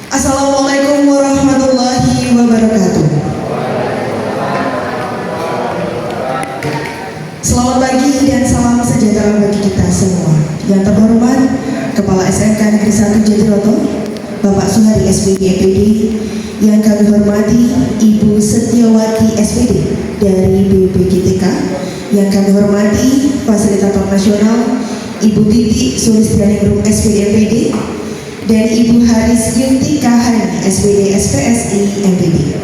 Assalamualaikum warahmatullahi wabarakatuh. Selamat pagi dan salam sejahtera bagi kita semua. Yang terhormat Kepala SMK Negeri 1 Jatiroto, Bapak Suhari SPD MPD. Yang kami hormati Ibu Setiawati SPD dari BPGTK. Yang kami hormati Fasilitator Nasional Ibu Titi Sulistianingrum SPD MPD dan Ibu Haris Yunti Kahani SPD SPSI MPD.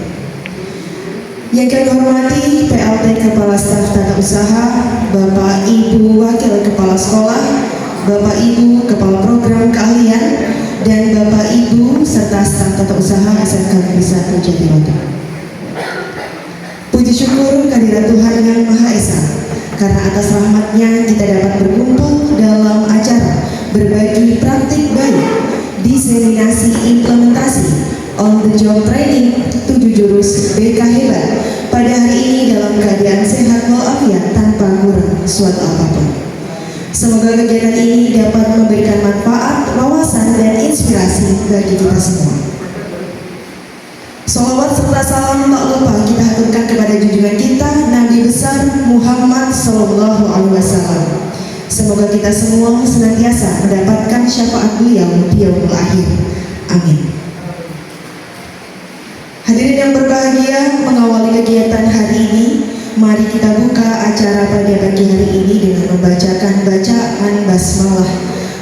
Yang kami hormati PLT Kepala Staf Tata Usaha, Bapak Ibu Wakil Kepala Sekolah, Bapak Ibu Kepala Program Keahlian, dan Bapak Ibu serta staf Tata Usaha SMK Negeri 1 Jatiroto. Puji syukur kehadirat Tuhan Yang Maha Esa, karena atas rahmatnya kita dapat berkumpul dalam acara berbagi praktik baik, diseminasi implementasi on the job training 7 jurus BK Hebat pada hari ini dalam keadaan sehat walafiat tanpa kurang suatu apapun. Semoga kegiatan ini dapat memberikan manfaat, wawasan, dan inspirasi bagi kita semua. Salawat serta salam tak lupa kita haturkan kepada junjungan kita Nabi besar Muhammad Sallallahu Alaihi Wasallam. Semoga kita semua senantiasa mendapatkan syafaat beliau di yaumul akhir. Amin. Hadirin yang berbahagia, mengawali kegiatan hari ini, mari kita buka acara pada pagi hari ini dengan membacakan bacaan basmalah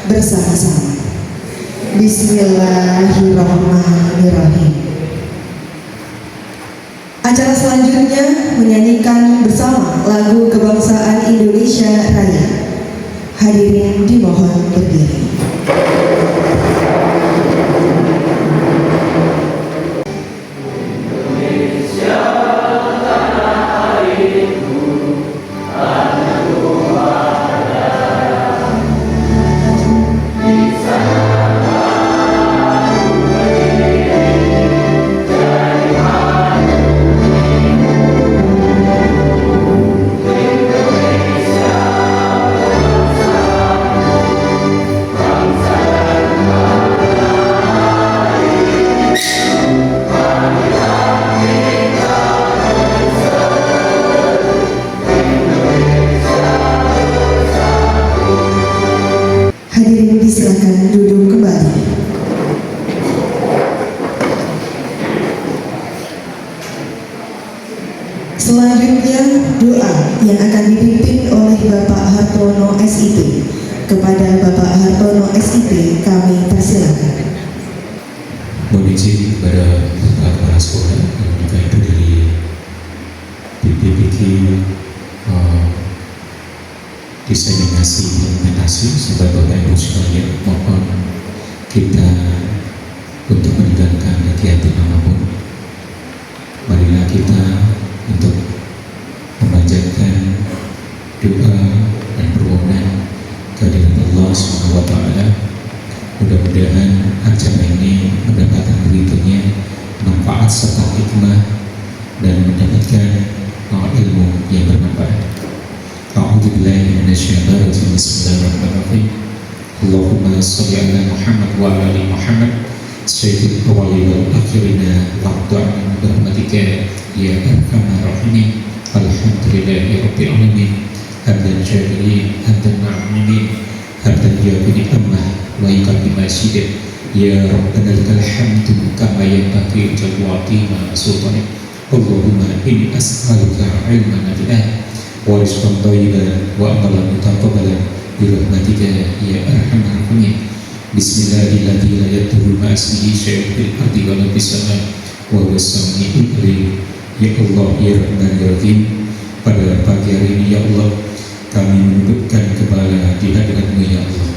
bersama-sama. Bismillahirrahmanirrahim. Acara selanjutnya menyanyikan bersama lagu kebangsaan Indonesia Raya. Hadirin dimohon berdiri. Silakan duduk kembali. Selanjutnya doa yang akan dipimpin oleh Bapak Hartono SIP. Kepada Bapak Hartono SIP kami persilakan. Mohon izin kepada kepala sekolah yang juga itu dari BPPT diseminasi implementasi sampai Bapak Ibu sekalian, mohon kita untuk meninggalkan kegiatan apapun. Marilah kita untuk memanjatkan doa dan permohonan kehadirat Allah SWT. Mudah-mudahan acara ini mendapatkan berikutnya manfaat serta hikmah dan mendapatkan ilmu yang bermanfaat. A'udzu billahi minasyaitonir rajim. Bismillahirrahmanirrahim. Allahumma shalli ala Muhammad wa ala ali Muhammad sayyidil awwalin wal akhirin wa'dhu bi rahmatika ya arhamar rahimin. Alhamdulillahi rabbil alamin. Hamdan jami'in hamdan na'amin hamdan yaqini ammah wa yaqbi masjid ya rabbana lakal hamdu kama yanbaghi li jalwati sultanik. Allahumma inni as'aluka ilman nafi'an wa rizqan thayyiban wa amalan mutaqabbalan bi rahmatika ya arhamar rahimin. Bismillahirrahmanirrahim. La yadurru ma ismihi syai'un fil ardi wa la fis sama' wa huwas sami'ul alim. Ya Allah ya Rahman ya Rahim, pada pagi hari ini ya Allah kami menundukkan kepala di hadirat-Mu ya Allah.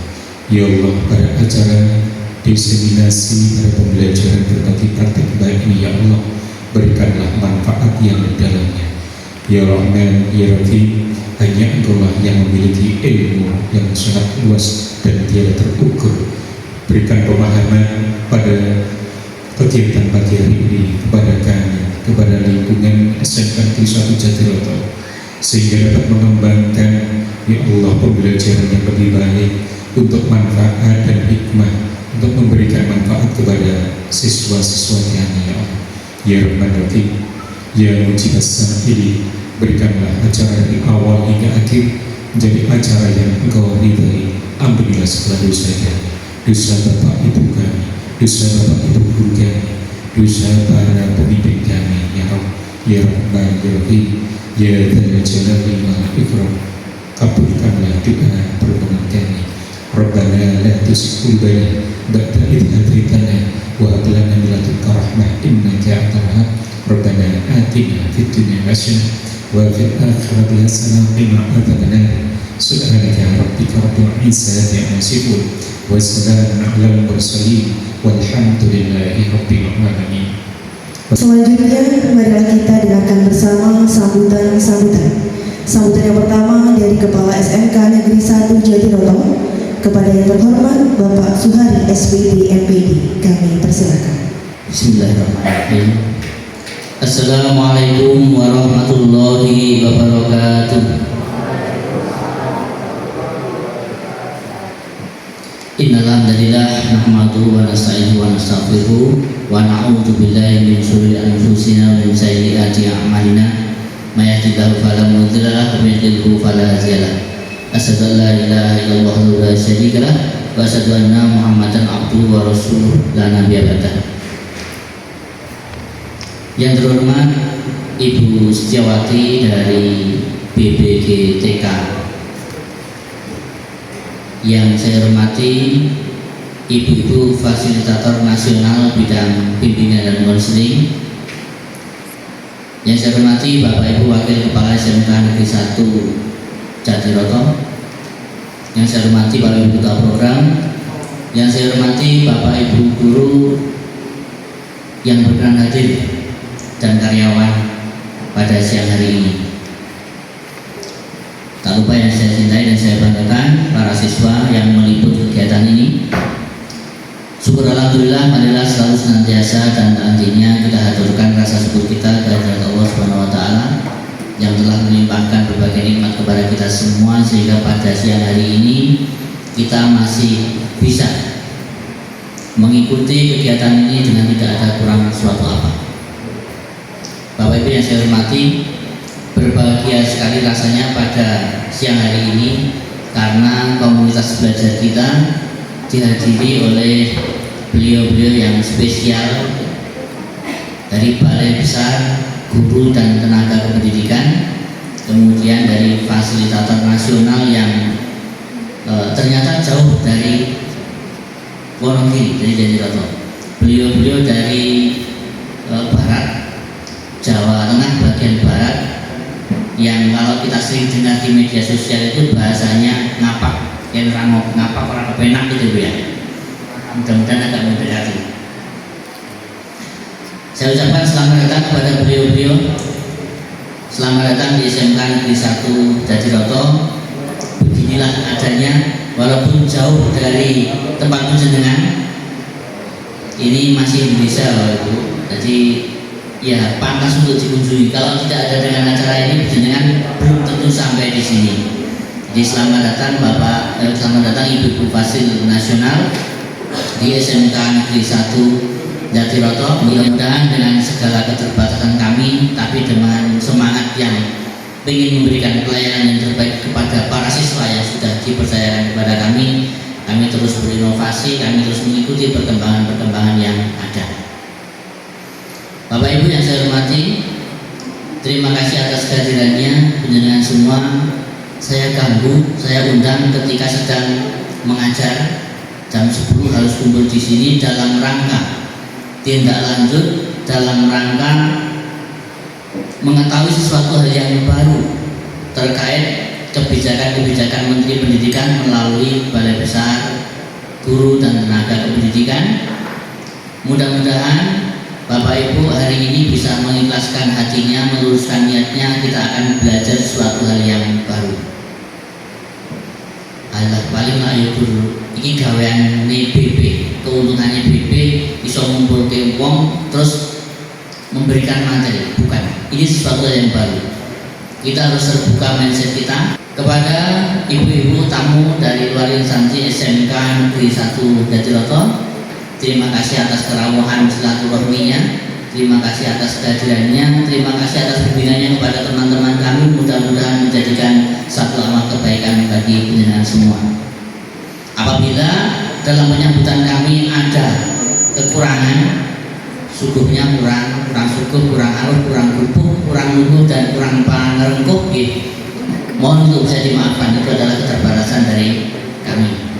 Ya Allah, pada acara diseminasi pada pembelajaran berbagai praktik baik ini ya Allah, berikanlah manfaat yang di dalamnya. Ya Rahman, Ya Rahim, hanya Engkaulah yang memiliki ilmu yang sangat luas dan tiada terukur. Berikan pemahaman pada kegiatan pagi hari ini kepada kami, kepada lingkungan SMK Negeri 1 Jatiroto, sehingga dapat mengembangkan ya Allah pembelajaran yang lebih baik untuk manfaat dan hikmah untuk memberikan manfaat kepada siswa-siswa kami ya Allah. Ya Rahman Rahim, Ya Mujibas Sa'ili, berikanlah acara dari awal hingga akhir menjadi acara yang Engkau ridhai. Ampunilah segala dosa kami, dosa bapak ibu kami, dosa bapak ibu guru kami, dosa para pemimpin kami ya Allah. Ya Rahman Rahim, Ya Dzal Jalali wal Ikram, kabulkanlah doa permohonan kami. Rabbana la tuzigh qulubana ba'da idh hadaytana wa hab lana min ladunka rahmah innaka antal wahhab. Rabbana atina fid dunya hasanah wa fil akhirati hasanah wa qina adzabannar. Subhanaka rabbika rabbil izzati amma yasifun wa salamun alal mursalin walhamdulillahi rabbil alamin. Selanjutnya, marilah kita dengarkan bersama sambutan yang pertama dari Kepala SMK Negeri 1 Jatiroto kepada yang terhormat Bapak Suhari SPD MPD. Kami persilakan. Bismillahirrahmanirrahim. Assalamualaikum warahmatullahi wabarakatuh. Innal hamdalillah nahmaduhu wa nasta'inuhu wa nastaghfiruh wa na'udzu billahi min shururi anfusina wa min sayyiati a'malina. May yahdihillahu fala mudilla lahu wa may yudlil fala hadiya lahu. Asyhadu an la ilaha illallah wahdahu la syarika lah wa asyhadu anna Muhammadan abduhu wa rasuluh la nabiyya ba'dah. Yang terhormat Ibu Setiawati dari BBGTK, yang saya hormati Ibu-ibu Fasilitator Nasional Bidang Bimbingan dan Konseling, yang saya hormati Bapak Ibu Wakil Kepala SMK Negeri 1 Jatiroto, yang saya hormati Bapak Ibu Ketua Program, yang saya hormati Bapak Ibu Guru yang berkenan hadir dan karyawan pada siang hari ini. Tak lupa yang saya cintai dan saya banggakan para siswa yang meliput kegiatan ini. Syukur alhamdulillah, marilah selalu senantiasa dan nantinya kita haturkan rasa syukur kita kepada Allah Subhanahu wa taala yang telah melimpahkan berbagai nikmat kepada kita semua, sehingga pada siang hari ini kita masih bisa mengikuti kegiatan ini dengan tidak ada kurang suatu apa. Bapak Ibu yang saya hormati, berbahagia sekali rasanya pada siang hari ini karena komunitas belajar kita dihadiri oleh beliau-beliau yang spesial dari Balai Besar Guru dan Tenaga Kependidikan, kemudian dari fasilitator nasional yang ternyata jauh dari Wonogiri, dari Jatiroto. Beliau-beliau dari barat Jawa Tengah bagian barat, yang kalau kita sering dengar di media sosial itu bahasanya ngapak, yang rangop ngapak orang kepenak gitu ya. Mudah-mudahan agak mendekati. Saya ucapkan selamat datang kepada beliau-beliau. Selamat datang di SMK Negeri 1 Jatiroto. Beginilah adanya, walaupun jauh dari tempat jenengan. Ini masih Indonesia, Bapak Ibu. Jadi ya pantas untuk dikunjungi. Kalau tidak ada dengan acara ini, jenengan belum tentu sampai di sini. Jadi selamat datang Bapak, selamat datang Ibu Fasil Nasional di SMK Negeri 1 Jatiroto. Mudah-mudahan dengan segala keterbatasan kami, tapi dengan semangat yang ingin memberikan pelayanan yang terbaik kepada para siswa yang sudah dipercayakan kepada kami terus berinovasi, kami terus mengikuti perkembangan-perkembangan yang ada. Bapak Ibu yang saya hormati, terima kasih atas kehadirannya penjenengan semua. Saya ganggu, saya undang ketika sedang mengajar. Jam 10 harus kumpul di sini dalam rangka tindak lanjut, dalam rangka mengetahui sesuatu hal yang baru terkait kebijakan-kebijakan Menteri Pendidikan melalui Balai Besar Guru dan Tenaga Kependidikan. Mudah-mudahan Bapak Ibu hari ini bisa mengikhlaskan hatinya, meluruskan niatnya, kita akan belajar sesuatu hal yang baru. Allah paling lah ya dulu. Ini gawean BB, keuntungannya BB bisa mengumpulkan uang terus memberikan materi, bukan. Ini sesuatu yang baru. Kita harus terbuka mindset kita. Kepada ibu-ibu tamu dari luar instansi SMK Negeri 1 Jatiroto, Terima kasih atas kerawahan silaturahminya, terima kasih atas kehadirannya, terima kasih atas bimbingannya kepada teman-teman kami. Mudah-mudahan menjadikan satu amal kebaikan bagi penjenengan semua. Apabila dalam penyambutan kami ada kekurangan, suguhnya kurang suguh, kurang aruh, kurang kerupuk, kurang lugu, dan kurang pangerengkuh, mohon untuk bisa dimaafkan. Itu adalah keterbatasan dari kami.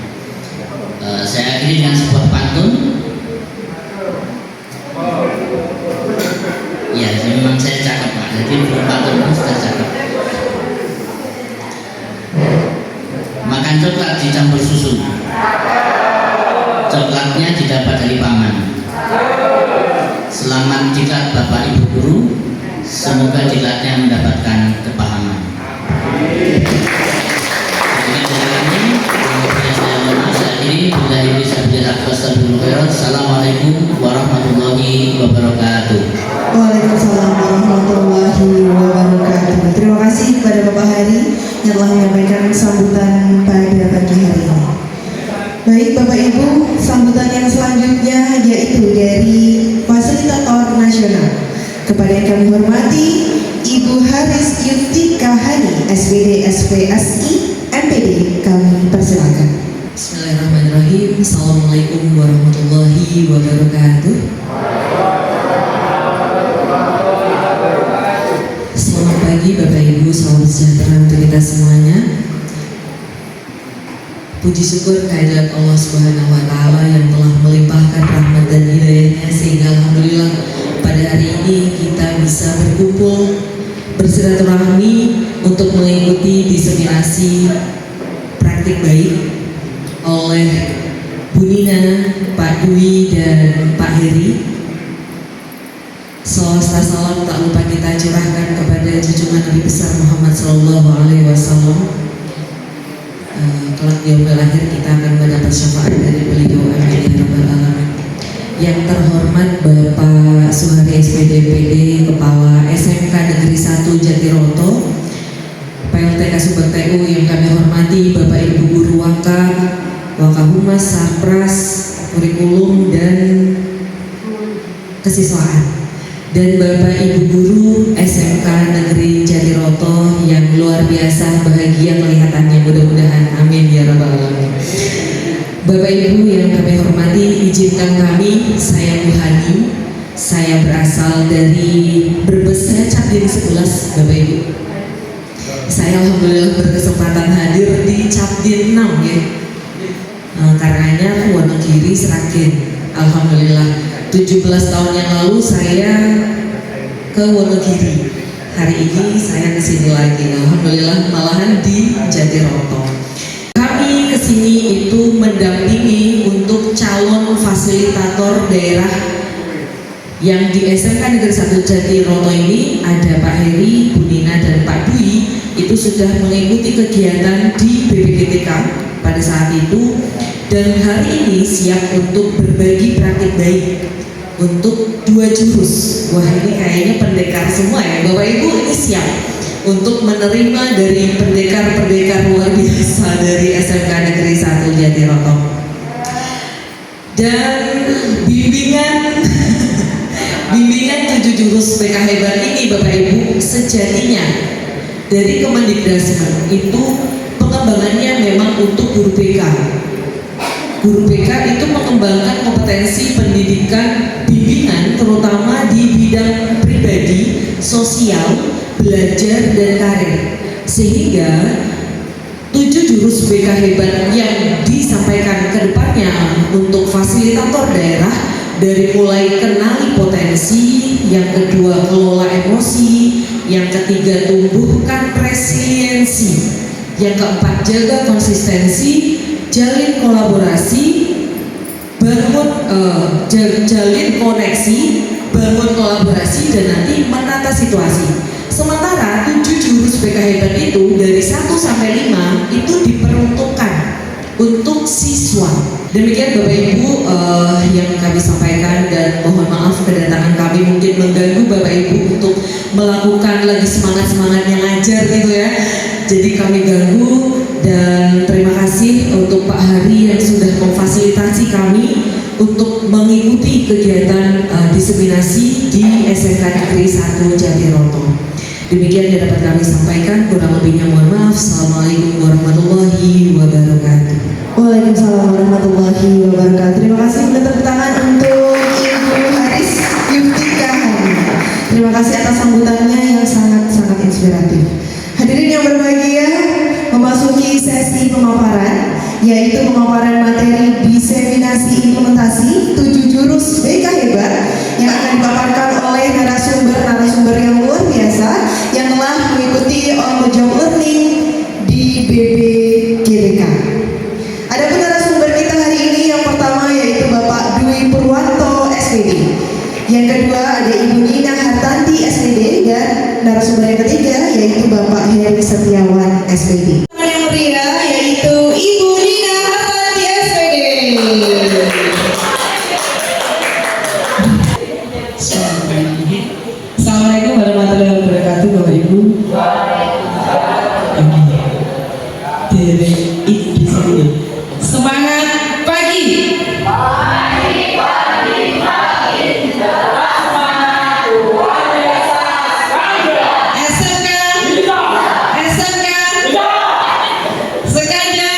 Saya akhiri dengan sebuah pantun. Ya, memang saya cakep Pak, jadi belum pantun pun sudah cakep. Makan coklat dicampur susu, coklatnya didapat dari paman. Selamat diklat Bapak Ibu Guru, semoga diklatnya mendapatkan kepahaman. Assalamualaikum warahmatullahi wabarakatuh. Waalaikumsalam warahmatullahi wabarakatuh. Terima kasih kepada Bapak Hari yang telah menyampaikan sambutan pada pagi hari ini. Baik Bapak Ibu, sambutan yang selanjutnya yaitu dari Fasilitator Nasional. Kepada yang kami hormati Ibu Haris Yuftika Hani, SPD SPSI MPD, kami persilakan. Bismillahirrahmanirrahim. Assalamualaikum warahmatullahi wabarakatuh. Selamat pagi Bapak Ibu, salam sejahtera untuk kita semuanya. Puji syukur kehadirat Allah Subhanahu wa Ta'ala yang telah melimpahkan rahmat dan hidayahnya, sehingga alhamdulillah pada hari ini kita bisa berkumpul bersilaturahmi untuk mengikuti diseminasi praktik baik oleh Bu Nina, Pak Dwi, dan Pak Heri. Salawat salam tak lupa kita curahkan kepada junjungan Nabi besar Muhammad Sallallahu Alaihi Wasallam. Kelak di yaumil akhir kita akan mendapat syafaat dari beliau, amin ya rabbal alamin. Yang terhormat Bapak Suhari SPD MPD, Kepala SMK Negeri 1 Jatiroto, PLTK Sumber TU yang kami hormati Bapak Ibu Guru Wakahumas, Sarpras, Kurikulum, dan Kesiswaan, dan Bapak Ibu Guru SMK Negeri Jatiroto yang luar biasa bahagia kelihatannya, mudah-mudahan, amin ya rabbal alamin. Bapak Ibu yang kami hormati, izinkan kami, saya Bu Hani, saya berasal dari Brebes, saya Capdin 11 Bapak Ibu. Saya alhamdulillah berkesempatan hadir di Capdin 6 ya. Karenanya Wonogiri Sragen. Alhamdulillah 17 tahun yang lalu saya ke Wonogiri. Hari ini saya kesini lagi. Alhamdulillah malahan di Jatiroto. Kami kesini itu mendampingi untuk calon fasilitator daerah yang di SMK Negeri 1 Jatiroto ini. Ada Pak Heri, Bu Nina, dan Pak Dwi. Itu sudah mengikuti kegiatan di BPGTK pada saat itu, dan hari ini siap untuk berbagi praktik baik untuk 2 jurus. Wah, ini kayaknya pendekar semua ya Bapak Ibu, ini siap untuk menerima dari pendekar-pendekar luar biasa dari SMK Negeri 1 Jatiroto. Dan bimbingan 7 jurus PK hebat ini Bapak Ibu, sejatinya dari Kemendikbudristek itu pengembangannya memang untuk guru BK. Guru BK itu mengembangkan kompetensi pendidikan bimbingan terutama di bidang pribadi, sosial, belajar, dan karir. Sehingga 7 jurus BK hebat yang disampaikan ke depannya untuk fasilitator daerah, dari mulai kenali potensi, yang kedua kelola emosi, yang ketiga tumbuhkan resiliensi, yang keempat jaga konsistensi, jalin kolaborasi, jalin koneksi, bangun kolaborasi, dan nanti menata situasi. Sementara 7 jurus BK hebat itu dari 1 sampai 5 itu diperuntukkan untuk siswa. Demikian Bapak Ibu yang kami sampaikan, dan mohon maaf kedatangan kami mungkin mengganggu Bapak Ibu untuk melakukan lagi semangat-semangatnya ngajar gitu ya. Jadi kami ganggu, dan terima kasih untuk Pak Hari yang sudah memfasilitasi kami untuk mengikuti kegiatan diseminasi di SMK Negeri 1 Jatiroto. Demikian yang dapat kami sampaikan, kurang lebihnya mohon maaf. Assalamualaikum warahmatullahi wabarakatuh. Waalaikumsalam warahmatullahi wabarakatuh. Terima kasih, minta tepuk tangan untuk Ibu Haris Yuftika Hani. Terima kasih atas sambutannya yang sangat-sangat inspiratif. Hadirin yang berbahagia, memasuki sesi pemaparan, yaitu pemaparan materi diseminasi implementasi 7 jurus BK hebat yang akan dipaparkan oleh narasumber yang luar biasa yang telah mengikuti on the job learning di BBGBK. Adapun narasumber kita hari ini yang pertama yaitu Bapak Dwi Purwanto SPD. Yang kedua ada Ibu Nina Hartanti SPD dan narasumber yang ketiga yaitu Bapak Heri Setiawan SPD. Yang meriah yaitu Ibu Nina Hartanti SPD. Assalamualaikum warahmatullahi wabarakatuh, Bapak Ibu. Semangat pagi. SMK sengaja.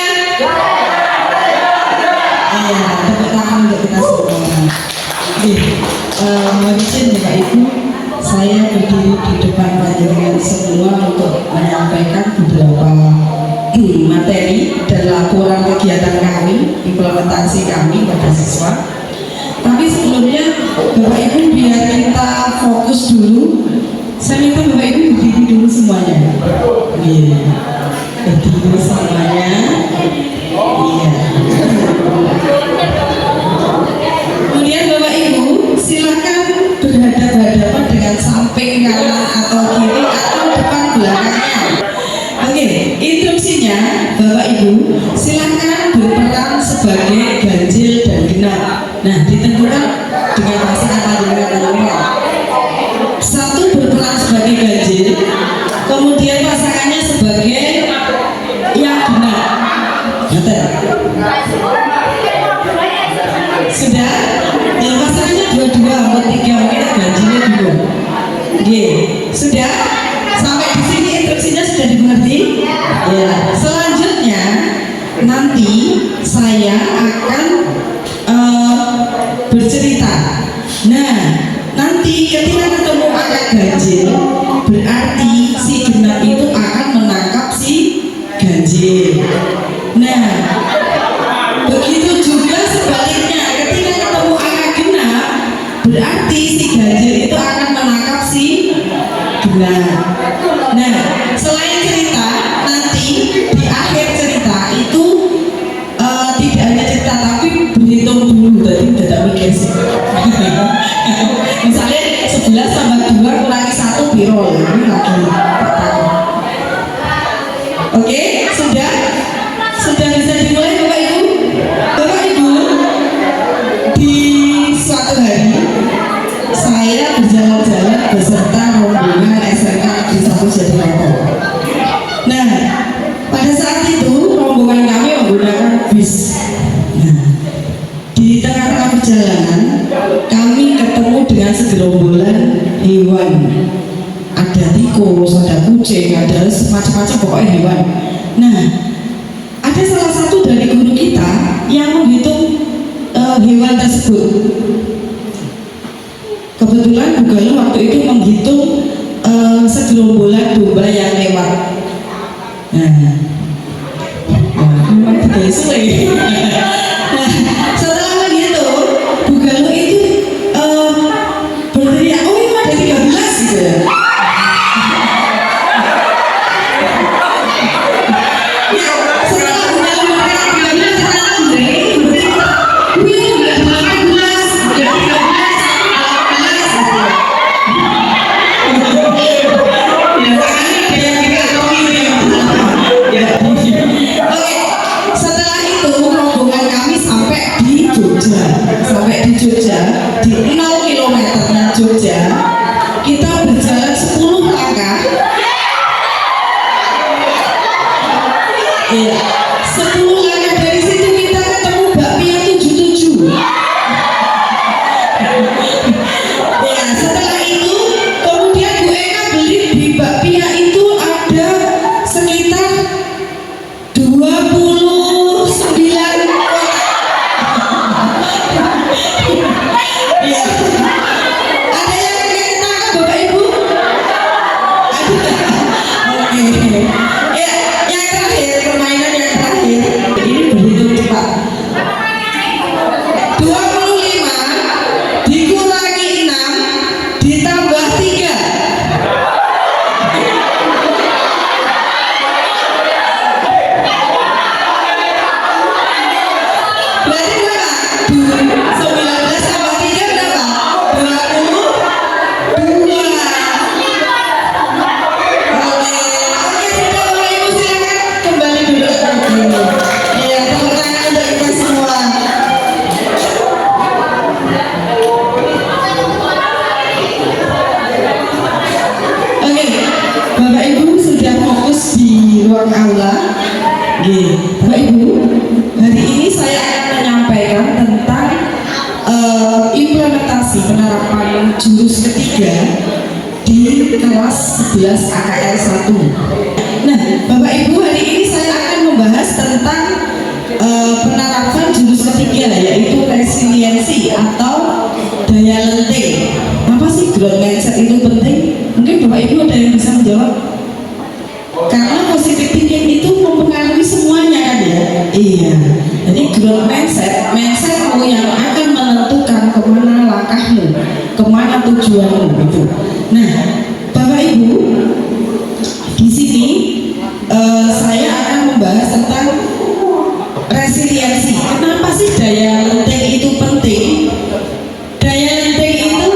Tepuk tangan untuk kita semua. Mohon izin Bapak Ibu, saya berdiri di depan panjenengan semua untuk menyampaikan beberapa materi dan laporan kegiatan kami, implementasi kami pada siswa. Tapi sebelumnya Bapak Ibu biar kita fokus dulu, saya minta Bapak Ibu berdiri dulu semuanya. Iya, berdiri semuanya. Iya. Kemudian Bapak Ibu silakan berhadapan-hadapan dengan samping kanan atau kiri atau depan belakangnya. Oke, instruksinya Bapak Ibu silakan berperan sebagai ganjil dan genap. Nah, ditentukan dengan pasangan panjenengan. Satu berperan sebagai ganjil, kemudian pasangannya sebagai yang genap. Sudah? Yang pasangannya dua-dua atau tiga, mungkin ganjilnya dulu. Oke, sudah? Sampai di sini instruksinya sudah dimengerti? Ya. Selanjutnya nanti saya akan bercerita. Nah, nanti ketika ketemu angka ganjil, berarti si genap itu akan menangkap si ganjil. Nah, begitu juga sebaliknya, ketika ketemu angka genap, berarti si ganjil itu akan menangkap si genap. Nah, selain cerita, nanti di akhir cerita itu tidak hanya cerita tapi berhitung dulu, tadi tidak mikir sih. Misalnya 11 tambah 2 kurangi 1 biro, ini lagi. Oke, sudah bisa dimulai Bapak Ibu. Bapak Ibu, di suatu hari saya berjalan-jalan beserta rombongan SMK Negeri 1 Jatiroto. Nah, pada saat itu rombongan kami menggunakan bis. Nah, di tengah-tengah perjalanan kami ketemu dengan segerombolan hewan. Ada tikus, ada kucing, ada macam-macam pokoknya hewan. Nah, ada salah satu dari guru kita yang menghitung hewan tersebut. Kebetulan Bu Galuh waktu itu menghitung segerombolan domba yang lewat. Nah, memang tidak sesuai. Nah, setelah menghitung, Bu Galuh itu berteriak, oh ini ada 13 gitu ya. Setelah itu presentasi penerapan jurus ketiga di kelas 11 AKL 1. Nah, Bapak Ibu, hari ini saya akan membahas tentang penerapan jurus ketiga, yaitu resiliensi atau daya lenting. Apa sih growth mindset itu penting? Mungkin Bapak Ibu ada yang bisa menjawab? Karena positive thinking itu mempengaruhi semuanya kan ya? Iya. Jadi growth mindsetmu yang akan menentukan kemana langkahmu, kemana tujuanmu itu. Nah, Bapak Ibu, di sini saya akan membahas tentang resiliensi. Kenapa sih daya lenting itu penting? Daya lenting itu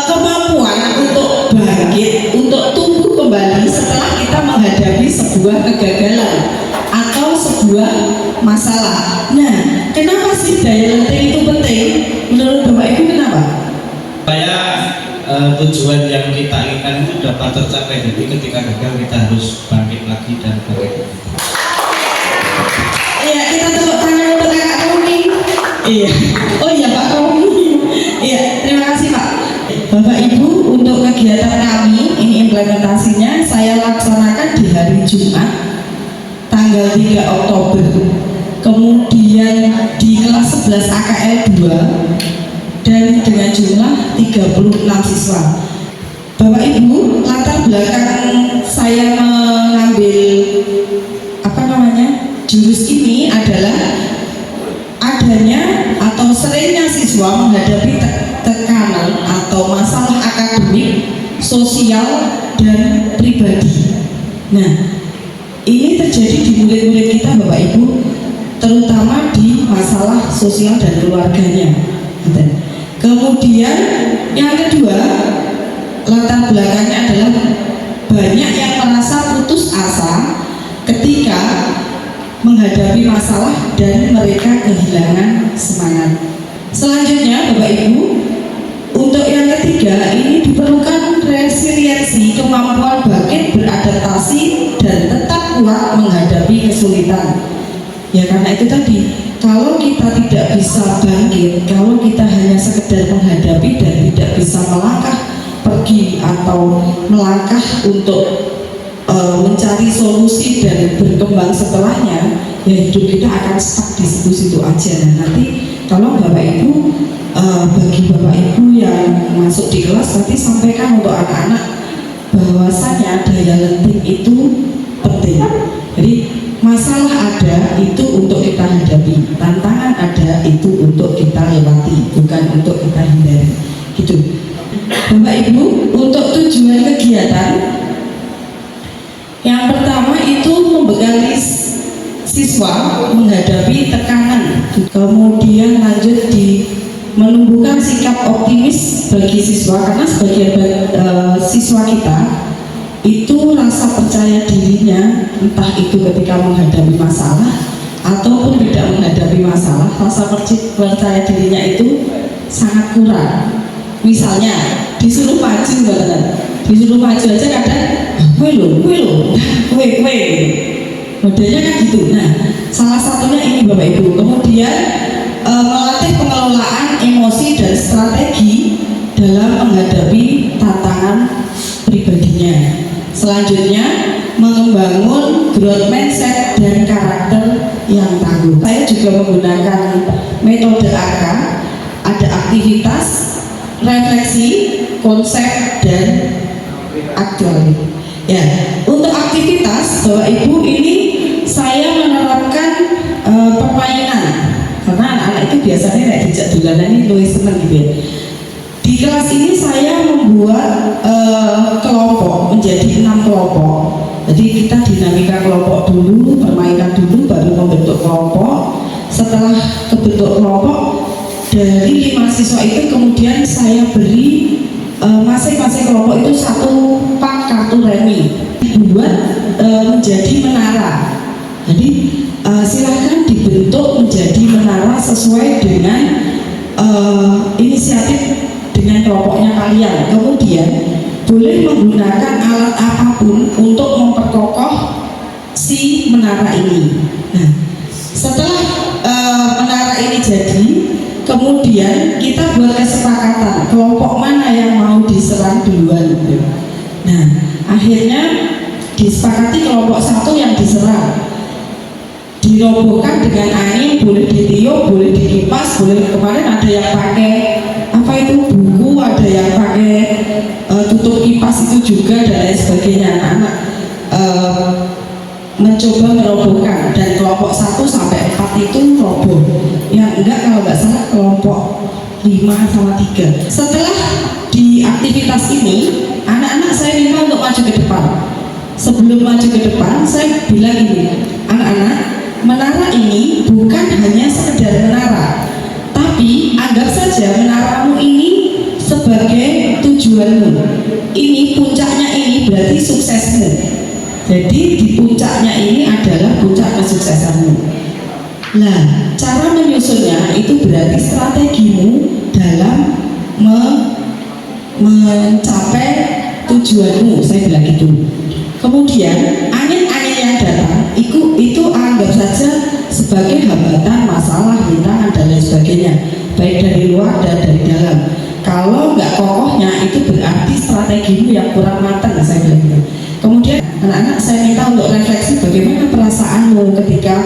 kemampuan untuk bangkit, untuk tumbuh kembali setelah kita menghadapi sebuah kegagalan atau sebuah masalah. Nah, kenapa sih daya lenting itu penting? Menurut Bapak Ibu kenapa? Supaya tujuan yang kita inginkan itu dapat tercapai. Jadi ketika gagal kita harus bangkit lagi dan bangkit. Iya, kita tepuk tangan untuk Kakak Tommy. Iya. Oh iya, Pak Tommy. Iya, terima kasih Pak. Bapak Ibu, untuk kegiatan kami ini implementasinya saya laksanakan di hari Jumat tanggal 3 Oktober. Kemudian di kelas 11 AKL 2 dan dengan jumlah 36 siswa. Bapak Ibu, latar belakang saya mengambil jurus ini adalah adanya atau seringnya siswa menghadapi tekanan atau masalah akademik, sosial, dan pribadi. Nah, ini terjadi di murid-murid kita Bapak Ibu, terutama di masalah sosial dan keluarganya. Kemudian yang kedua, latar belakangnya adalah banyak yang merasa putus asa ketika menghadapi masalah dan mereka kehilangan semangat. Selanjutnya Bapak Ibu, untuk yang ketiga ini diperlukan resiliensi, kemampuan bangkit, beradaptasi dan tetap kuat menghadapi kesulitan. Ya karena itu tadi, kalau kita tidak bisa bangkit, kalau kita hanya sekedar menghadapi dan tidak bisa melangkah pergi atau melangkah untuk mencari solusi dan berkembang setelahnya, ya hidup kita akan stuck di situ-situ aja. Nah, nanti kalau Bapak Ibu, bagi Bapak Ibu yang masuk di kelas, nanti sampaikan untuk anak-anak bahwasanya daya lenting itu penting. Jadi masalah ada itu untuk kita hadapi, tantangan ada itu untuk kita lewati, bukan untuk kita hindari. Gitu. Bapak Ibu, untuk tujuan kegiatan yang pertama itu membekali siswa menghadapi tekanan, kemudian lanjut di menumbuhkan sikap optimis bagi siswa, karena sebagian siswa kita itu rasa percaya dirinya, entah itu ketika menghadapi masalah ataupun tidak menghadapi masalah, rasa percaya dirinya itu sangat kurang. Misalnya disuruh maju, disuruh maju aja kadang modelnya kan gitu. Nah, salah satunya ini Bapak Ibu. Kemudian melatih pengelolaan emosi dan strategi dalam menghadapi tantangan pribadinya. Selanjutnya membangun growth mindset dan karakter yang tangguh. Saya juga menggunakan metode AK, ada aktivitas, refleksi, konsep, dan aktuali. Ya, untuk aktivitas Bapak Ibu ini saya menerapkan permainan, karena anak-anak itu biasanya kayak dijak dolanan ini lebih senang gitu ya. Di kelas ini saya membuat kelompok menjadi 6 kelompok. Jadi kita dinamika kelompok dulu, permainan dulu, baru membentuk kelompok. Setelah kebentuk kelompok, dari 5 siswa itu kemudian saya beri masing-masing kelompok itu 1 pak kartu remi, dibuat menjadi menara. Jadi silahkan dibentuk menjadi menara sesuai dengan inisiatif dengan kelompoknya kalian. Kemudian boleh menggunakan alat apapun untuk memperkokoh si menara ini. Nah, setelah menara ini jadi, kemudian kemudian kita buat kesepakatan kelompok mana yang mau diserang duluan gitu. Nah, akhirnya disepakati kelompok 1 yang diserang, dirobohkan dengan angin, boleh ditiup, boleh dikipas, boleh. Kemarin ada yang pakai apa itu buku, ada yang pakai tutup kipas itu juga dan lain sebagainya. Anak-anak mencoba merobohkan, dan kelompok 1 sampai 4 itu roboh. Yang enggak, kalau nggak salah kelompok 5 sama 3. Setelah di aktivitas ini, anak-anak saya minta untuk maju ke depan. Sebelum maju ke depan, saya bilang ini, anak-anak, menara ini bukan hanya sekedar menara, tapi anggap saja menaramu ini sebagai tujuanmu. Ini puncaknya, ini berarti suksesmu. Jadi di puncaknya ini adalah puncak kesuksesanmu. Nah, cara menyusunnya itu berarti strategimu dalam mencapai tujuanmu, saya bilang gitu. Kemudian angin-angin yang datang itu anggap saja sebagai hambatan, masalah, rintangan dan lain sebagainya, baik dari luar dan dari dalam. Kalau nggak kokohnya itu berarti strategimu yang kurang matang, saya bilang gitu. Kemudian anak-anak saya minta untuk refleksi bagaimana perasaanmu ketika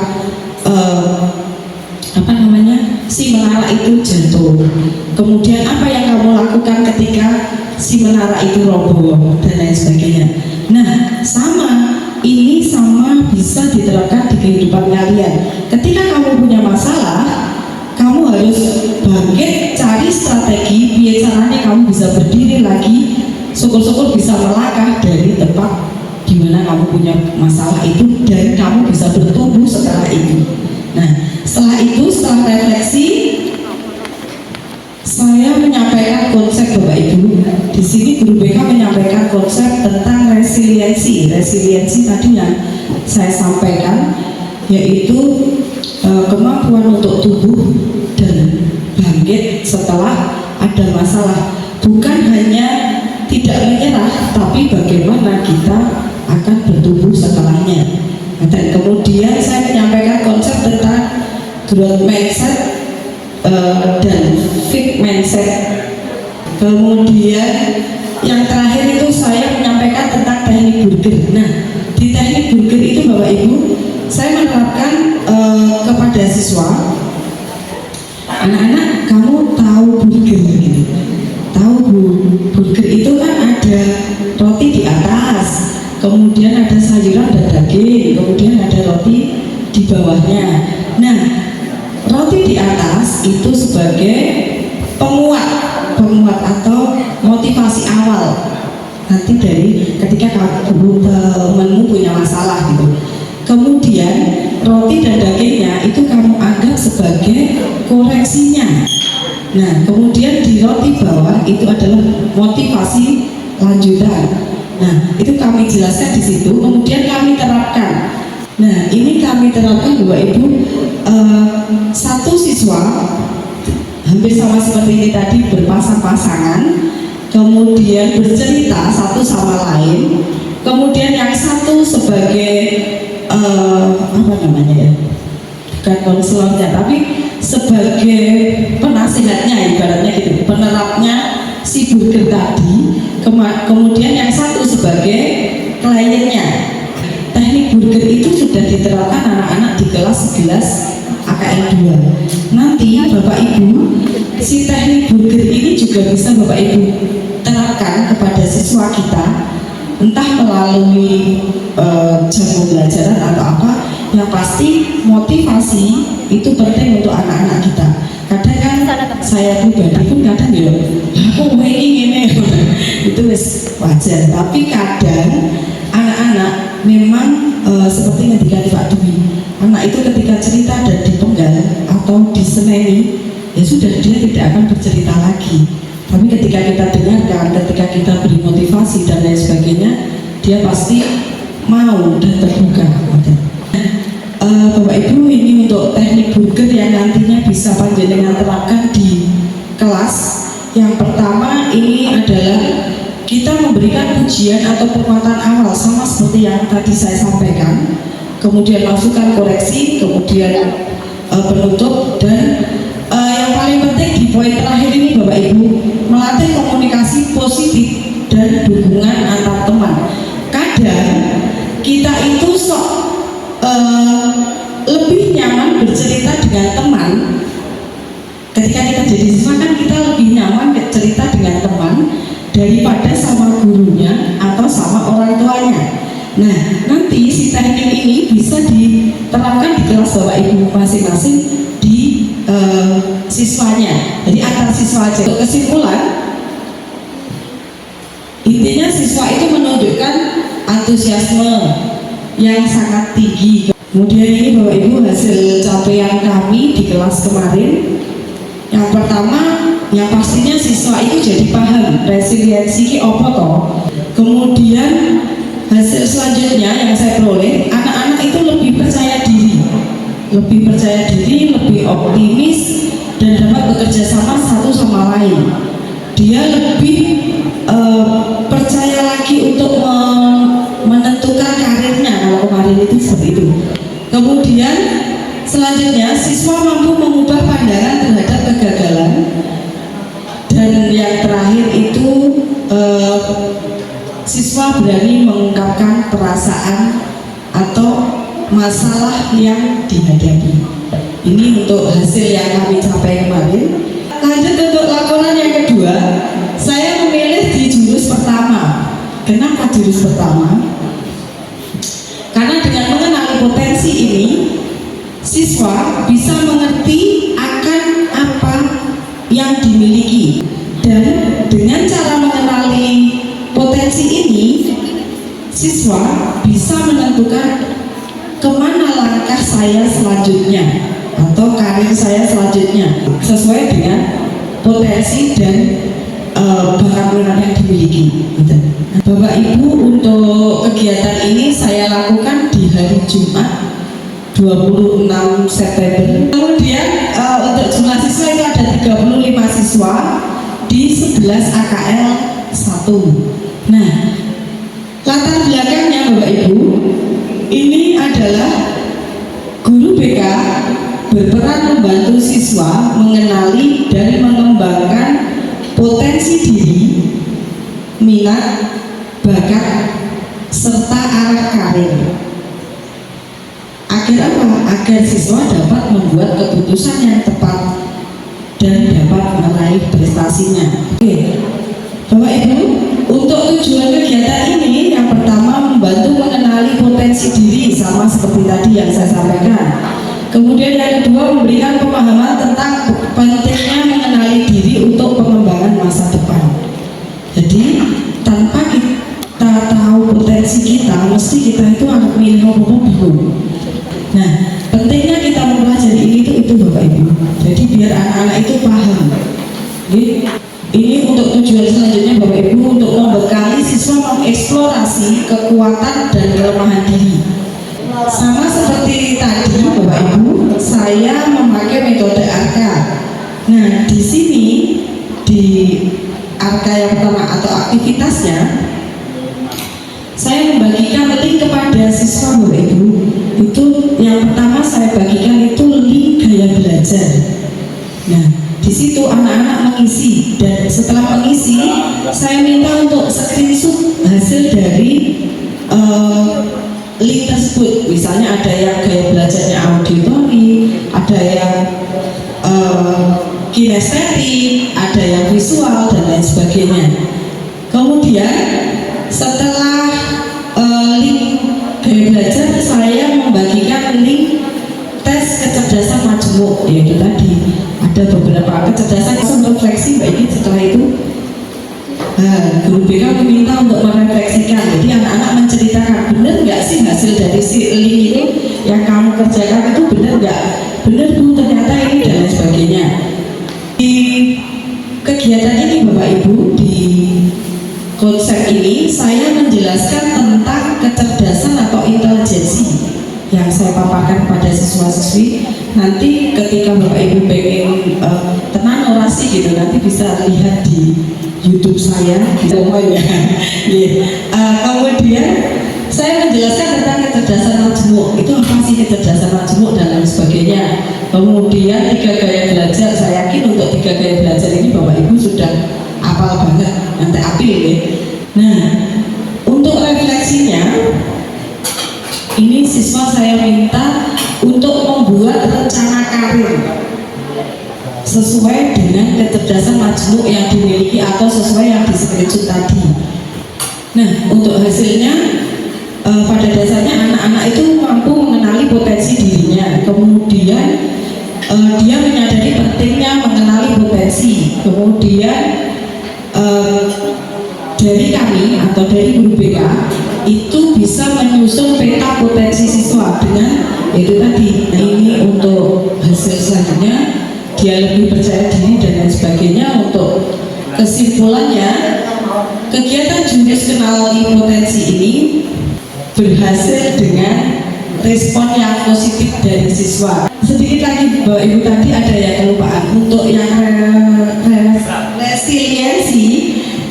si menara itu jatuh. Kemudian apa yang kamu lakukan ketika si menara itu roboh dan lain sebagainya. Nah, ini sama bisa diterapkan di kehidupan kalian. Ketika kamu punya masalah, kamu harus bangkit, cari strategi biar caranya kamu bisa berdiri lagi, syukur-syukur bisa melangkah dari tempat di mana kamu punya masalah itu, dan kamu bisa bertumbuh setelah itu. Nah, setelah itu, setelah refleksi, saya menyampaikan konsep Bapak Ibu. Di sini guru BK menyampaikan konsep tentang resiliensi. Resiliensi tadi yang saya sampaikan, yaitu kemampuan untuk tumbuh dan bangkit setelah ada masalah. Bukan hanya tidak menyerah, tapi bagaimana kita akan bertumbuh setelahnya. Dan kemudian saya menyampaikan konsep tentang growth mindset dan fixed mindset. Kemudian yang terakhir itu saya menyampaikan tentang teknik burger. Nah, di teknik burger itu Bapak Ibu, saya menerapkan kepada siswa, anak-anak, kamu tahu burger gitu? Tahu burger itu kan ada roti di atas, kemudian ada sayuran dan daging, kemudian ada roti di bawahnya. Nah, roti di atas itu sebagai penguat atau motivasi awal nanti dari ketika temenmu punya masalah gitu. Kemudian roti dan dagingnya itu kamu anggap sebagai koreksinya. Nah, kemudian di roti bawah itu adalah motivasi lanjutan. Nah, itu kami jelaskan di situ, kemudian kami terapkan. Nah, ini kami terapkan Bapak Ibu, satu siswa hampir sama seperti ini tadi, berpasang-pasangan, kemudian bercerita satu sama lain, kemudian yang satu sebagai bukan konselornya, tapi sebagai penasihatnya, ibaratnya gitu, penerapnya si burger tadi, kemudian yang satu sebagai kliennya. Teknik burger itu sudah diterapkan anak-anak di kelas 11 AKL 2. Nanti Bapak Ibu, si teknik burger ini juga bisa Bapak Ibu terapkan kepada siswa kita, entah melalui jam pembelajaran atau apa. Yang pasti motivasi itu penting untuk anak-anak kita. Kadang kan saya pribadi pun kadang ya, aku ingin ini itu wajar. Tapi kadang anak-anak memang seperti yang dikatakan Pak Dwi, anak itu ketika cerita dan dipenggal atau diseneni, ya sudah, dia tidak akan bercerita lagi. Tapi ketika kita dengarkan, ketika kita beri motivasi dan lain sebagainya, dia pasti mau dan terbuka. Bapak Ibu, ini untuk teknik burger yang nantinya bisa panjenengan terapkan di kelas. Yang pertama ini adalah kita memberikan pujian atau penguatan awal sama seperti yang tadi saya sampaikan, kemudian masukan koreksi, kemudian penutup, dan yang paling penting di poin daripada sama gurunya atau sama orang tuanya. Nah, nanti si teknik ini bisa diterapkan di kelas Bapak Ibu masing-masing di siswanya. Jadi antar siswa aja. Untuk kesimpulan, intinya siswa itu menunjukkan antusiasme yang sangat tinggi. Kemudian ini Bapak Ibu hasil capaian kami di kelas kemarin. Yang pertama, yang pastinya siswa itu jadi paham resiliensi ki apa toh. Kemudian hasil selanjutnya yang saya peroleh, anak-anak itu lebih percaya diri, lebih optimis dan dapat bekerja sama satu sama lain. Dia lebih percaya lagi untuk menentukan karirnya kalau kemarin itu seperti itu. Kemudian selanjutnya siswa mampu mengubah pandangan terhadap kegagalan, dan yang terakhir itu siswa berani mengungkapkan perasaan atau masalah yang dihadapi. Ini untuk hasil yang kami capai kemarin. Lanjut untuk laporan yang kedua, saya memilih di jurus pertama. Kenapa jurus pertama? Karena dengan mengenali potensi ini, siswa bisa mengerti akan apa yang dimiliki, dan dengan cara mengenali potensi ini, siswa bisa menentukan kemana langkah saya selanjutnya atau karir saya selanjutnya sesuai dengan potensi dan bakat minat yang dimiliki. Bapak Ibu, untuk kegiatan ini saya lakukan di hari Jumat 26 September. Kemudian untuk jumlah siswa itu ada 35 siswa di 11 AKL 1. Nah, latar belakangnya Bapak Ibu, ini adalah guru BK berperan membantu siswa mengenali dan mengembangkan potensi diri, minat, bakat, serta arah karir. Agar apa? Agar siswa dapat membuat keputusan yang tepat dan dapat meraih prestasinya. Oke, Bapak Ibu, untuk tujuan kegiatan ini yang pertama membantu mengenali potensi diri sama seperti tadi yang saya sampaikan. Kemudian yang kedua memberikan pemahaman tentang pentingnya mengenali diri untuk pengembangan masa depan. Jadi tanpa kita tahu potensi kita, mesti kita itu akan milih apa-apa bingung. Nah, pentingnya kita mempelajari itu Bapak Ibu. Jadi biar anak-anak itu paham. Ini untuk tujuan selanjutnya Bapak Ibu, untuk membekali siswa mengeksplorasi kekuatan dan kelemahan diri. Sama seperti tadi Bapak Ibu, saya memakai metode ARKA. Nah, di sini di ARKA yang pertama atau aktivitasnya, saya membagikan link kepada siswa Bapak Ibu. Itu yang pertama saya bagikan itu link gaya belajar. Nah, di situ anak-anak mengisi, dan setelah mengisi saya minta untuk screenshot hasil dari link tersebut. Misalnya ada yang gaya belajarnya auditori, ada yang kinestetik, ada yang visual dan lain sebagainya. Kemudian setelah link gaya belajar, saya membagikan link tes kecerdasan majemuk. Yaitu tadi ada beberapa kecerdasan yang refleksi baik setelah itu. Guru BK meminta untuk merefleksikan. Jadi anak-anak menceritakan, benar nggak sih hasil dari si link ini yang kamu kerjakan itu benar nggak? Benar Bu, ternyata ini dan lain sebagainya. Di kegiatan ini Bapak Ibu, di konsep ini saya menjelaskan tentang kecerdasan atau intelijensi yang saya paparkan kepada siswa-siswi. Nanti ketika Bapak Ibu pengen tenan orasi gitu, nanti bisa lihat di YouTube saya semuanya. Kemudian saya menjelaskan tentang kecerdasan majemuk. Itu apa sih kecerdasan majemuk dan lain sebagainya. Kemudian 3 gaya belajar. Saya yakin untuk 3 gaya belajar ini Bapak Ibu sudah hafal banget, nanti apil ya. Nah, untuk refleksinya, ini siswa saya minta untuk membuat rencana karir. sesuai dengan kecerdasan majmuk yang dimiliki atau sesuai yang di screenshot tadi. Nah, untuk hasilnya pada dasarnya anak-anak itu mampu mengenali potensi dirinya, kemudian dia menyadari pentingnya mengenali potensi, kemudian dari kami atau dari guru BK itu bisa menyusun peta potensi siswa dengan itu tadi. Nah, ini untuk hasil selanjutnya dia lebih percaya diri dan lain sebagainya. Untuk kesimpulannya, kegiatan jurus kenali potensi ini berhasil dengan respon yang positif dari siswa. Sedikit lagi Bapak Ibu, tadi ada yang kelupaan untuk yang resiliensi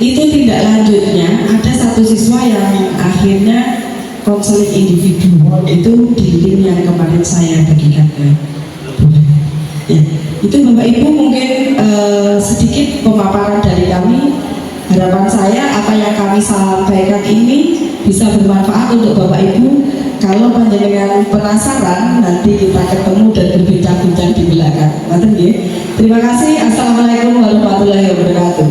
itu tidak lanjutnya ada satu siswa yang akhirnya konseling individu, itu di link yang kemarin saya bagikan ya. Itu Bapak Ibu mungkin sedikit pemaparan dari kami. Harapan saya apa yang kami sampaikan ini bisa bermanfaat untuk Bapak Ibu. Kalau panjenengan penasaran, nanti kita ketemu dan berbincang-bincang di belakang. Terima kasih. Assalamualaikum warahmatullahi wabarakatuh.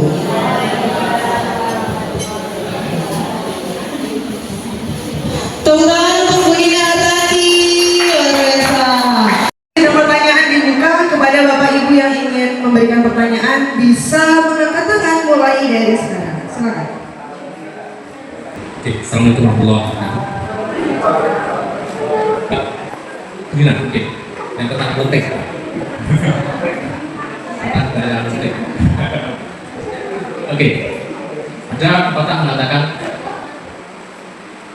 Tunggal untuk menghina tadi luar biasa. Ada pertanyaan dibuka kepada Bapak Ibu yang ingin memberikan pertanyaan, bisa mengangkat tangan mulai dari sekarang. Silakan. Oke, assalamualaikum warahmatullahi wabarakatuh. Begini, oke. Yang pertama konteks. Oke, ada pepatah mengatakan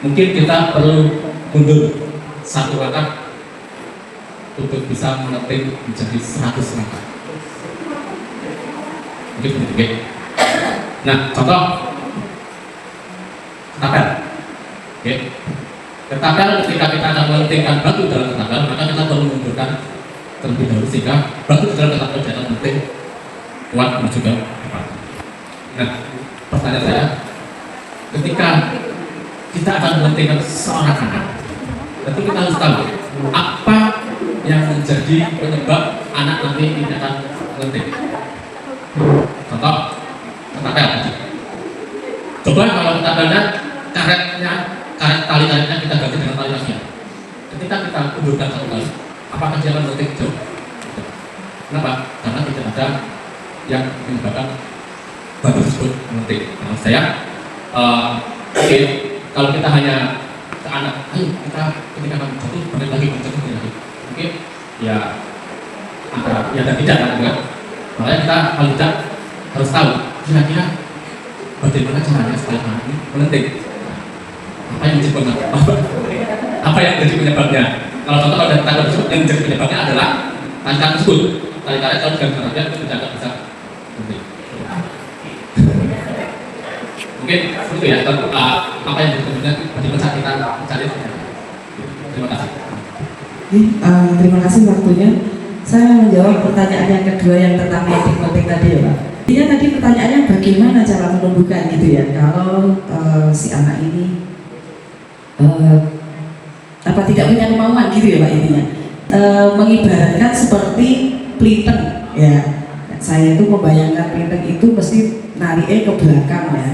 mungkin kita perlu mundur satu langkah untuk bisa meneting menjadi 100 langkah. Mungkin oke. Nah, contoh ketapel. Oke. Ketapel ketika kita akan melentingkan batu dalam ketapel, maka kita perlu mundurkan terlebih dahulu sehingga batu dalam ketapel jangan melenting kuat menuju ke depan. Nah, pertanyaan saya, ketika kita akan melentingkan seorang anak, tentu kita harus tahu apa yang menjadi penyebab anak nanti ini akan melenting. Contoh ketapel. Coba kalau ketapelnya karet tali-talinya kita ganti dengan tali lainnya. Ketika kita undurkan satu kali, apakah dia akan melenting jauh? Kenapa? Karena tidak ada yang menyebabkan batu tersebut melenting. Nah, saya oke, kalau kita hanya ke anak, ayo kita ketika kamu jatuh balik lagi, mungkin ya antara ya dan tidak kan, makanya kita paling tidak harus tahu kira-kira bagaimana caranya supaya anak ini melenting. Apa yang menjadi penyebabnya? Kalau contoh ada tali tersebut yang menjadi penyebabnya adalah tali tersebut. Tali karet kalau dengan kerapian itu tidak bisa melenting. Mungkin itu ya. Apa yang menjadi penyebabnya? Bagaimana saat kita mencari? Terima kasih. Terima kasih waktunya. Saya menjawab pertanyaan yang kedua yang tentang melenting tadi ya Pak. Dia tadi pertanyaannya bagaimana cara menumbuhkan gitu ya. Kalau si anak ini apa tidak punya kemauan gitu ya Pak intinya. Mengibaratkan seperti pelintang ya. Saya itu membayangkan pelintang itu mesti nariknya ke belakang ya.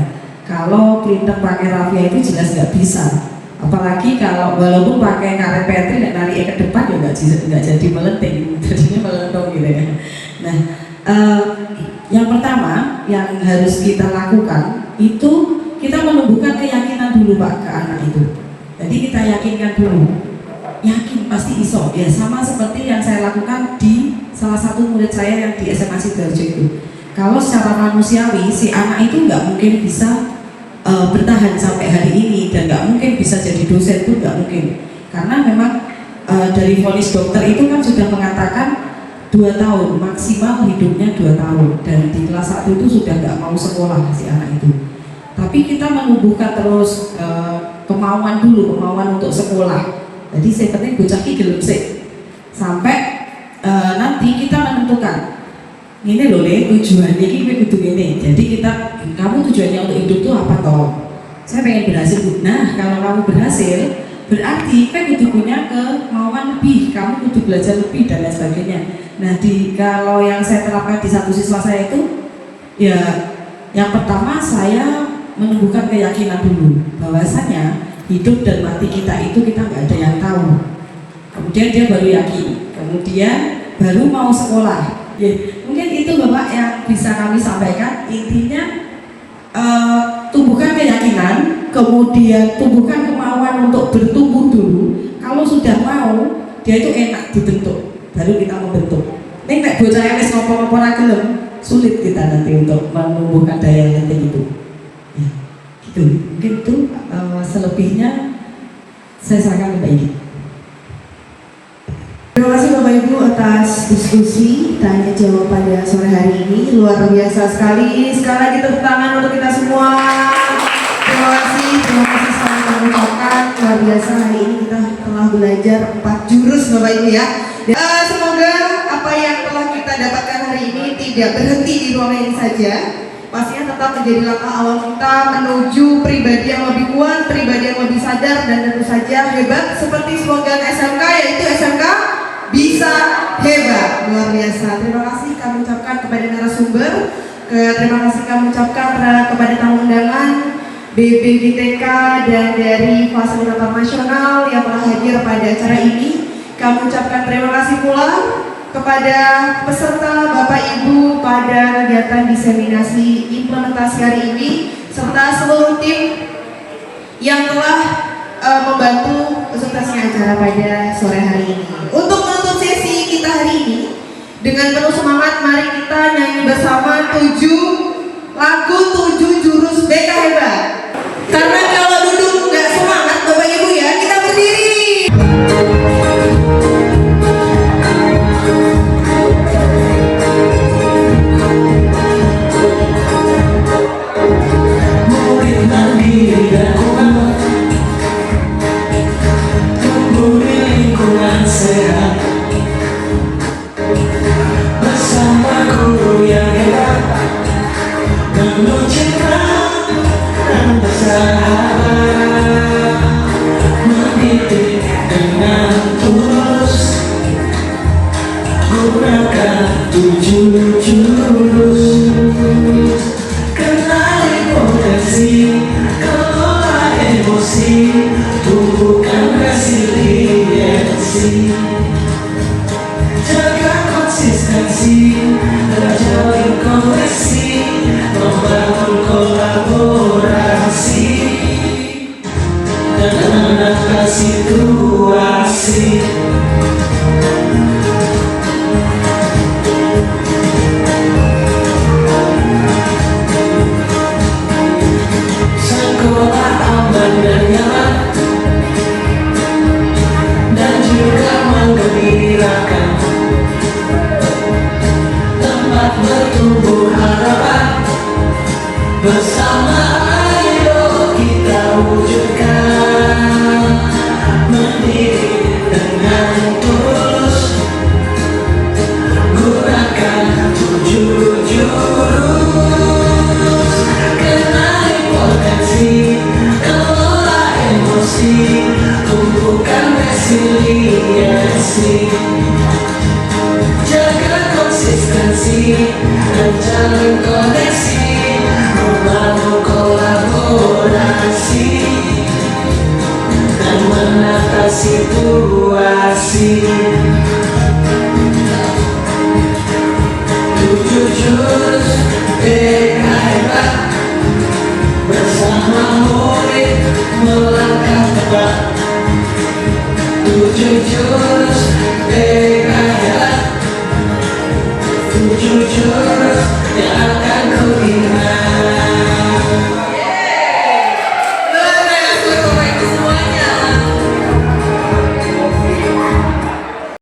Kalau pelintang pakai rafia itu jelas nggak bisa. Apalagi kalau walaupun pakai karet petri dan nariknya ke depan ya nggak jadi melenting, jadinya melentung gitu ya. Nah, yang pertama yang harus kita lakukan itu kita menumbuhkan keyakinan dulu Pak ke anak itu. Jadi kita yakinkan dulu, yakin pasti iso ya, sama seperti yang saya lakukan di salah satu murid saya yang di SMA Sidoarjo itu. Kalau secara manusiawi si anak itu nggak mungkin bisa bertahan sampai hari ini dan nggak mungkin bisa jadi dosen itu nggak mungkin, karena memang dari vonis dokter itu kan sudah mengatakan 2 tahun maksimal hidupnya 2 tahun dan di kelas 1 itu sudah nggak mau sekolah si anak itu. Tapi kita menumbuhkan terus kemauan dulu, kemauan untuk sekolah. Jadi saya penting bocah ki gelem sik sampai nanti kita menentukan ini loh Le, tujuannya ini kudu ini. Jadi kamu tujuannya untuk hidup tuh apa toh? Saya pengen berhasil. Nah kalau kamu berhasil, berarti kita kudu punya kemauan lebih, kamu kudu belajar lebih dan lain sebagainya. Nah, kalau yang saya terapkan di satu siswa saya itu, ya yang pertama saya menumbuhkan keyakinan dulu bahwasanya hidup dan mati kita itu kita nggak ada yang tahu. Kemudian dia baru yakin, kemudian baru mau sekolah. Ya, mungkin itu Bapak yang bisa kami sampaikan. Intinya tumbuhkan keyakinan, kemudian tumbuhkan kemauan untuk bertumbuh dulu. Kalau sudah mau, dia itu enak dibentuk, baru kita membentuk. Ini nek bocah yang wis ngopo-ngopo ra gelem, sulit kita nanti untuk menumbuhkan daya nanti itu. Ya, gitu. Mungkin itu selebihnya saya serahkan kepada Ibu. Terima kasih Bapak Ibu atas diskusi tanya jawab pada sore hari ini, luar biasa sekali. Sekali lagi tepuk tangan untuk kita semua. Terima kasih sekali kami ucapkan. Luar biasa hari ini kita telah belajar 4 jurus Bapak Ibu ya. Semoga apa yang telah kita dapatkan hari ini tidak berhenti di ruangan ini saja. Pastinya tetap menjadi langkah awal kita menuju pribadi yang lebih kuat, pribadi yang lebih sadar dan tentu saja hebat seperti slogan SMK, yaitu SMK bisa hebat. Luar biasa. Terima kasih kami ucapkan kepada narasumber, terima kasih kami ucapkan kepada tamu undangan BPGTK dan dari Fasilitator Nasional yang telah hadir pada acara ini. Kami ucapkan terima kasih pula kepada peserta Bapak Ibu pada kegiatan diseminasi implementasi hari ini serta seluruh tim yang telah membantu suksesnya acara pada sore hari ini. Untuk menutup sesi kita hari ini dengan penuh semangat, mari kita nyanyi bersama 7 lagu 7 jurus BK hebat. Karena kalau duduk nggak semangat Bapak Ibu ya, kita berdiri. Jujur